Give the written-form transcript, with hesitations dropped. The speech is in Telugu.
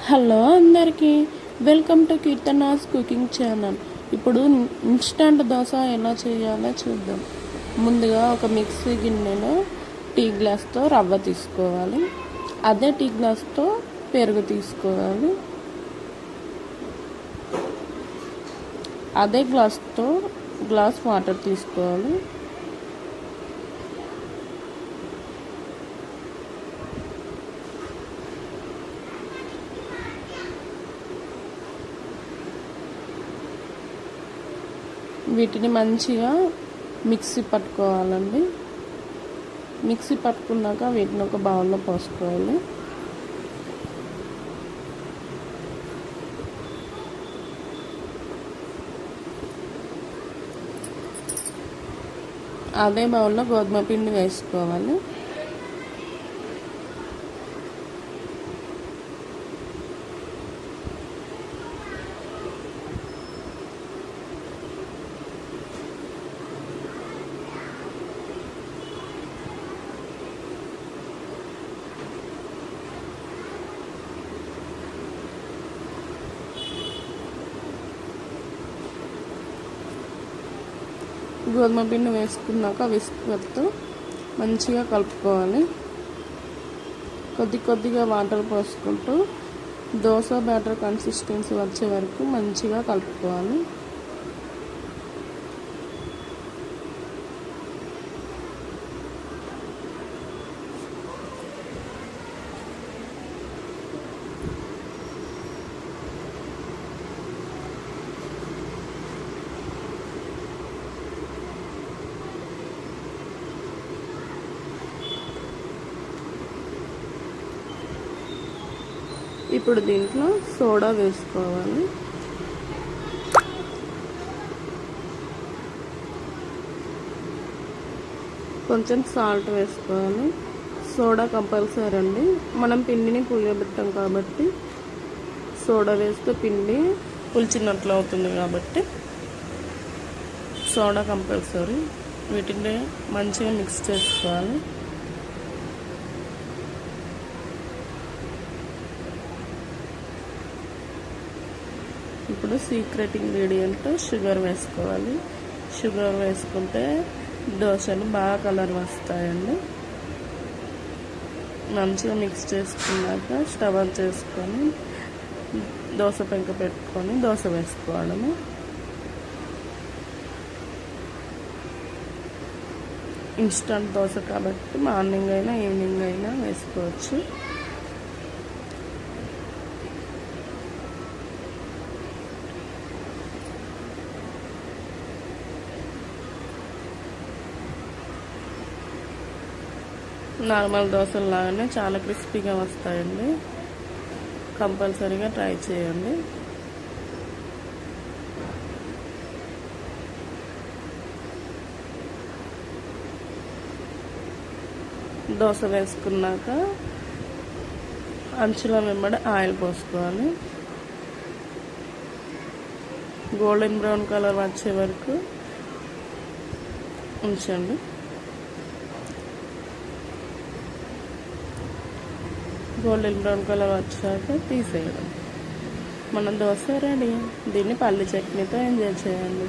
హలో అందరికీ, welcome to Keerthanas cooking channel. ఇప్పుడు ఇన్స్టంట్ దోశ ఎలా చేయాలో చూద్దాం. ముందుగా ఒక మిక్సీ గిన్నెలో టీ గ్లాస్తో రవ్వ తీసుకోవాలి. అదే టీ గ్లాస్తో పెరుగు తీసుకోవాలి. అదే గ్లాస్తో గ్లాస్ వాటర్ తీసుకోవాలి. వీటిని మంచిగా మిక్సీ పట్టుకోవాలండి. మిక్సీ పట్టుకున్నాక వీటిని ఒక బౌల్లో పోసుకోవాలి. అదే బౌల్లో గోధుమ పిండి వేసుకోవాలి. గోధుమ పిండి వేసుకున్నాక విస్కర్తో మంచిగా కలుపుకోవాలి. కొద్దిగా వాటర్ పోసుకుంటూ దోశ బ్యాటర్ కన్సిస్టెన్సీ వచ్చే వరకు మంచిగా కలుపుకోవాలి. ఇప్పుడు దీంట్లో సోడా వేసుకోవాలి. కొంచెం సాల్ట్ వేసుకోవాలి. సోడా కంపల్సరీ అండి. మనం పిండిని పులియబెట్టాం కాబట్టి సోడా వేస్తే పిండి పులిచినట్లు అవుతుంది కాబట్టి సోడా కంపల్సరీ. వీటిని మంచిగా మిక్స్ చేసుకోవాలి. ఇప్పుడు సీక్రెట్ ఇంగ్రీడియంట్ షుగర్ వేసుకోవాలి. షుగర్ వేసుకుంటే దోశలు బాగా కలర్ వస్తాయండి. మంచిగా మిక్స్ చేసుకున్నాక స్టవ్ ఆన్ చేసుకొని దోశ పెంక పెట్టుకొని దోశ వేసుకోవడము. ఇన్స్టంట్ దోశ కాబట్టి మార్నింగ్ అయినా ఈవినింగ్ అయినా వేసుకోవచ్చు. నార్మల్ దోశలు లాగానే చాలా క్రిస్పీగా వస్తాయండి. కంపల్సరీగా ట్రై చేయండి. దోశ వేసుకున్నాక అంచుల వెంబడి ఆయిల్ పోసుకోవాలి. గోల్డెన్ బ్రౌన్ కలర్ వచ్చే వరకు ఉంచండి. గోల్డెన్ బ్రౌన్ కలర్ వచ్చాక తీసేయడం. మన దోశ రెడీ. దీన్ని పల్లి చట్నీతో ఎంజాయ్ చేయండి.